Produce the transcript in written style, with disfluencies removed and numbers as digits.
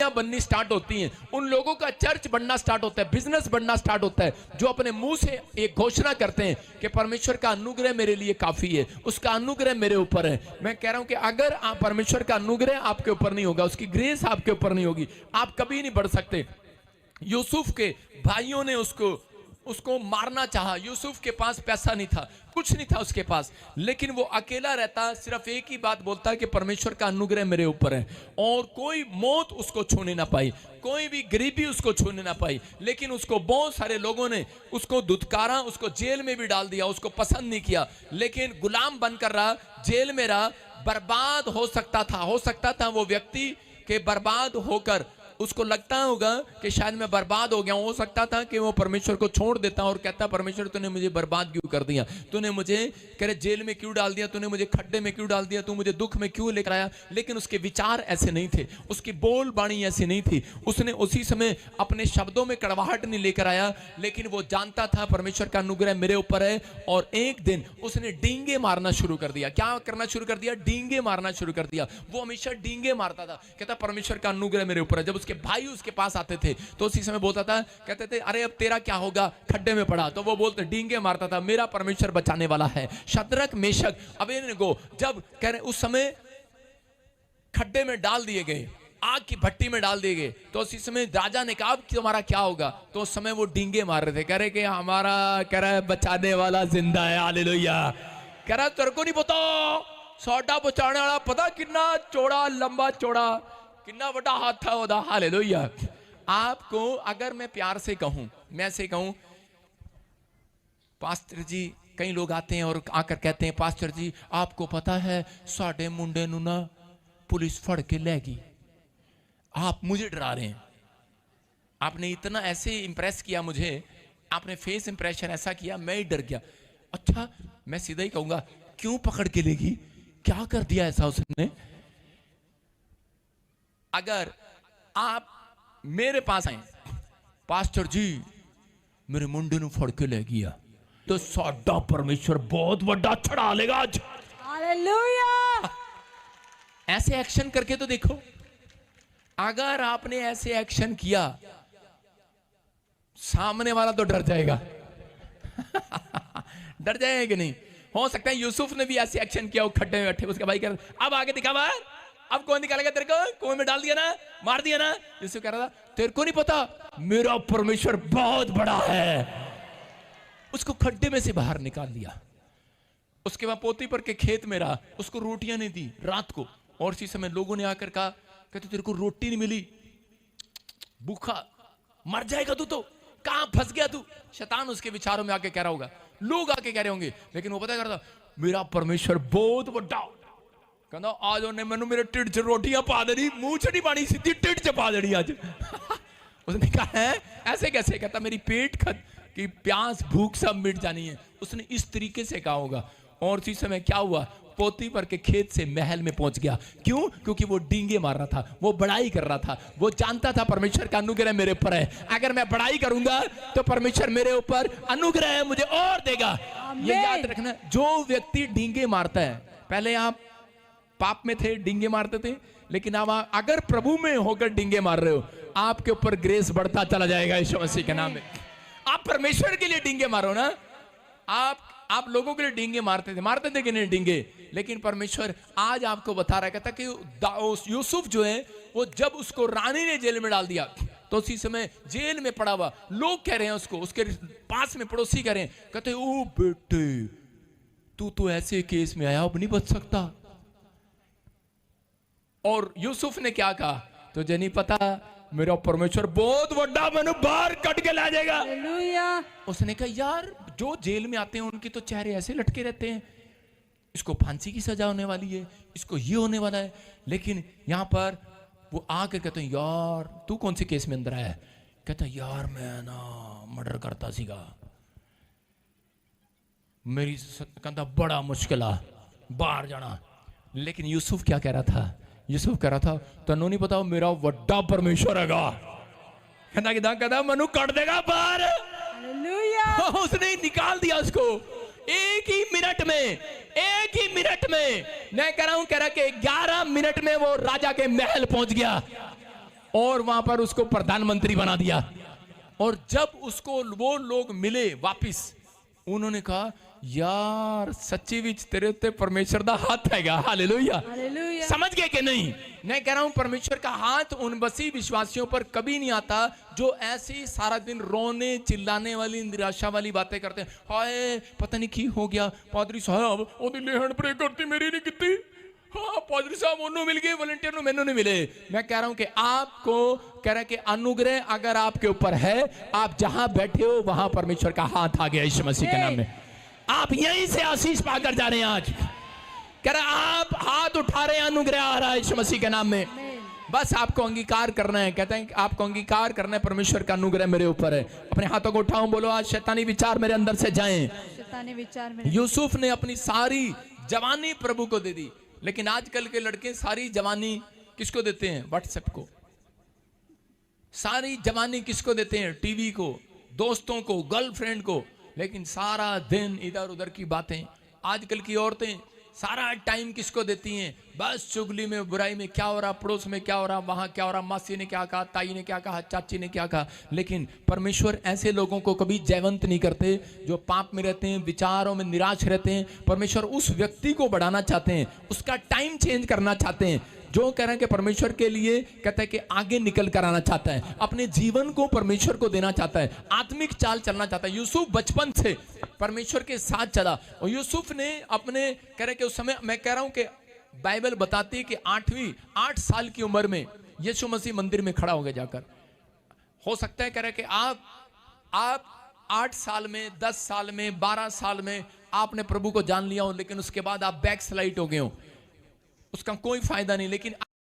कंपनियां बननी स्टार्ट होती हैं, उन लोगों का चर्च बनना स्टार्ट होता है, बिजनेस बनना स्टार्ट होता है, जो अपने मुंह से एक घोषणा करते हैं कि परमेश्वर का अनुग्रह मेरे लिए काफी है, उसका अनुग्रह मेरे ऊपर है। मैं कह रहा हूं कि अगर आप परमेश्वर का अनुग्रह आपके ऊपर नहीं होगा, उसकी ग्रेस आपके ऊपर नहीं होगी, आप कभी नहीं बढ़ सकते। यूसुफ के भाइयों ने उसको मारना चाहा। यूसुफ के पास पैसा नहीं था, कुछ नहीं था उसके पास, लेकिन वो अकेला रहता, सिर्फ एक ही बात बोलता कि परमेश्वर का अनुग्रह मेरे ऊपर है, और कोई मौत उसको छूने ना पाई, कोई भी गरीबी उसको छूने ना पाई। लेकिन उसको बहुत सारे लोगों ने उसको धुतकारा, उसको जेल में भी डाल दिया, उसको पसंद नहीं किया, लेकिन गुलाम बनकर रहा, जेल में रहा। बर्बाद हो सकता था वो व्यक्ति के बर्बाद होकर उसको लगता होगा कि शायद मैं बर्बाद हो गया हूं। हो सकता था कि वो परमेश्वर को छोड़ देता और कहता, परमेश्वर तूने मुझे बर्बाद क्यों कर दिया, तूने मुझे कह रहे जेल में क्यों डाल दिया, तूने मुझे खड्डे में क्यों डाल दिया, तू मुझे दुख में क्यों लेकर आया। लेकिन उसके विचार ऐसे नहीं थे, उसकी बोल बाणी ऐसी नहीं थी। उसने उसी समय अपने शब्दों में कड़वाहट नहीं लेकर आया, लेकिन वो जानता था परमेश्वर का अनुग्रह मेरे ऊपर है। और एक दिन उसने डींगे मारना शुरू कर दिया। क्या करना शुरू कर दिया? डींगे मारना शुरू कर दिया। वो हमेशा डींगे मारता था, कहता परमेश्वर का अनुग्रह मेरे ऊपर है। जब के भाई उसके पास आते थे तो उसी समय बोलता था, कहते थे अरे अब तेरा क्या होगा, खड्डे में पड़ा, तो वो बोलते डींगे मारता था, मेरा परमेश्वर बचाने वाला है। शद्रक मेशक अबेदनगो जब कह रहे उस समय खड्डे में डाल दिए गए, आग की भट्टी में डाल दिए गए, तो उसी समय राजा ने कहा अब तुम्हारा क्या होगा, तो उस समय वो डींगे मार रहे थे, कह रहे कि हमारा कह रहा है बचाने वाला जिंदा है, हालेलुया। कह रहा तेरे को नहीं पता साडा बचाने वाला पता कितना चौड़ा, लंबा चौड़ा, कितना बड़ा हाथ था ओदा, हालेलुया। आपको अगर मैं प्यार से कहूं, मैं से कहूं, पास्टर जी, कई लोग आते हैं और आकर कहते हैं पास्टर जी आपको पता है साडे मुंडे नु ना पुलिस फड़ के ले गई, आप मुझे डरा रहे हैं। आपने इतना ऐसे इंप्रेस किया मुझे, आपने फेस इंप्रेशन ऐसा किया, मैं ही डर गया। अच्छा, मैं सीधा ही कहूंगा क्यों पकड़ के लेगी, क्या कर दिया ऐसा उसने? अगर आप मेरे पास आए, पास्टर जी मेरे मुंडे नु फड़ के ले गया, तो साडा परमेश्वर बहुत बड़ा चढ़ा लेगा आज, हालेलुया। ऐसे एक्शन करके तो देखो। अगर आपने ऐसे एक्शन किया, सामने वाला तो डर जाएगा डर जाएगा कि नहीं? हो सकता है यूसुफ ने भी ऐसे एक्शन किया, वो खड्डे में बैठे, उसका भाई कह रहा अब आगे दिखा बाहर, अब कौन निकालेगा तेरे को, कुएं में डाल दिया ना, मार दिया ना। यूसुफ कह रहा था तेरे को नहीं पता मेरा परमेश्वर बहुत बड़ा है। उसको खड्डे में से बाहर निकाल लिया। उसके बाद पोतीपर के खेत में रहा, उसको रोटियां नहीं दी रात को, और इसी समय लोगों ने आकर कहा, कहते तेरे को रोटी नहीं मिली, भूखा मर जाएगा तू, तो कहां फंस गया तू। शैतान उसके विचारों में आके कह रहा होगा, लोग आके कह रहे होंगे, लेकिन वो पता करता मेरा परमेश्वर बहुत बड़ा। कहता आज उन्हें मैंने मेरे टिड च रोटियां पा देनी, मुंह च नहीं पानी, सीधी टिड च पा देनी आज उसने कहा है ऐसे कैसे? कहता मेरी पेट की प्यास भूख सब मिट जानी है। उसने इस तरीके से कहा होगा। और उसी समय क्या हुआ, पोतीपर के खेत से महल में पहुंच गया। क्यों? क्योंकि वो डींगे मार रहा था, वो बड़ाई कर रहा था, वो जानता था परमेश्वर का अनुग्रह मेरे ऊपर है, अगर मैं बड़ाई करूंगा तो परमेश्वर मेरे ऊपर अनुग्रह है, मुझे और देगा। ये याद रखना, जो व्यक्ति डींगे मारता है, पहले आप पाप में थे, डींगे मारते थे, लेकिन अब अगर प्रभु में होकर डींगे मार रहे हो, आपके ऊपर ग्रेस बढ़ता चला जाएगा यीशु मसीह के नाम में। आप परमेश्वर के लिए डींगे मारो ना। आप लोगों के लिए डींगे मारते थे कि नहीं डींगे, लेकिन परमेश्वर आज आपको बता रहा कहता कि यूसुफ जो है, वो जब उसको रानी ने जेल में डाल दिया, तो उसी समय जेल में पड़ा हुआ, लोग कह रहे हैं उसको, उसके पास में पड़ोसी कह रहे हैं, कहते ओ बेटे तू तो ऐसे केस में आया, अब नहीं बच सकता। और यूसुफ ने क्या कहा, तुझे नहीं पता मेरा परमेश्वर बहुत बड़ा, मैंने बाहर कट के ला जाएगा। हालेलुया। उसने कहा यार जो जेल में आते हैं उनके तो चेहरे ऐसे लटके रहते हैं, इसको फांसी की सजा होने वाली है, इसको ये होने वाला है। लेकिन यहां पर वो आकर कहते हैं यार तू कौन से केस में अंदर आया है? कहता यार मैं ना मर्डर करता सीगा, मेरी कहता बड़ा मुश्किल आ बाहर जाना। लेकिन यूसुफ क्या कह रहा था? यूसुफ कह रहा था तनु नहीं पता मेरा वड्डा परमेश्वर हैगा, कहता मनु कट देगा बाहर। हालेलुया। उसने निकाल दिया उसको एक ही मिनट में। मैं कह रहा हूं कि 11 मिनट में वो राजा के महल पहुंच गया। और वहां पर उसको प्रधानमंत्री बना दिया। और जब उसको वो लोग मिले वापिस, उन्होंने कहा यार सच्ची विच तेरे उत्ते परमेश्वर दा हाथ हैगा। हालेलुया। हालेलुया। समझ गए कि नहीं? मैं कह रहा हूं परमेश्वर का हाथ उन बसी विश्वासियों पर कभी नहीं आता जो ऐसे ही सारा दिन रोने चिल्लाने वाली निराशा वाली बातें करते हैं। हाय पता नहीं की हो गया, पादरी साहब ओदी लेहन प्रे करती मेरी नहीं किती, हाँ पादरी साहब उन्होंने मिल गए, वॉलंटियर नु मैंने नहीं मिले। मैं कह रहा हूं कि आपको कह रहा है कि अनुग्रह अगर आपके ऊपर है, आप जहां बैठे हो वहां परमेश्वर का हाथ आ गया यीशु मसीह के नाम में। आप यहीं से आशीष पाकर जा रहे हैं। आज कह रहा आप हाथ उठा रहे हैं, अनुग्रह आ रहा है यीशु मसीह के नाम में। बस आपको अंगीकार करना है। कहते हैं कि आपको अंगीकार करना है, परमेश्वर का अनुग्रह मेरे ऊपर है। अपने हाथों को उठाओ, बोलो आज शैतानी विचार मेरे अंदर से जाएं। शैतानी विचार मेरे यूसुफ ने अपनी सारी जवानी प्रभु को दे दी, लेकिन आजकल के लड़के सारी जवानी किसको देते हैं? व्हाट्सएप को। सारी जवानी किसको देते हैं? टीवी को, दोस्तों को, गर्लफ्रेंड को। लेकिन सारा दिन इधर उधर की बातें। आजकल की औरतें सारा टाइम किसको देती हैं? बस चुगली में, बुराई में, क्या हो रहा पड़ोस में, क्या हो रहा वहां, क्या हो रहा मासी ने क्या कहा, ताई ने क्या कहा, चाची ने क्या कहा। लेकिन परमेश्वर ऐसे लोगों को कभी जयवंत नहीं करते जो पाप में रहते हैं, विचारों में निराश रहते हैं। परमेश्वर उस व्यक्ति को बढ़ाना चाहते हैं, उसका टाइम चेंज करना चाहते हैं, जो कह रहे हैं कि परमेश्वर के लिए कहता है कि आगे निकल कर आना चाहता है, अपने जीवन को परमेश्वर को देना चाहता है, आत्मिक चाल चलना चाहता है। यूसुफ बचपन से परमेश्वर के साथ चला, और यूसुफ ने अपने कह रहे कि उस समय, मैं कह रहा हूं कि बाइबल बताती है कि 8 साल की उम्र में यीशु मसीह मंदिर में खड़ा हो गया जाकर। हो सकता है कह रहे कि आप 8 साल में, 10 साल में, 12 साल में आपने प्रभु को जान लिया हो, लेकिन उसके बाद आप बैक स्लाइड हो गए हो, उसका कोई फायदा नहीं। लेकिन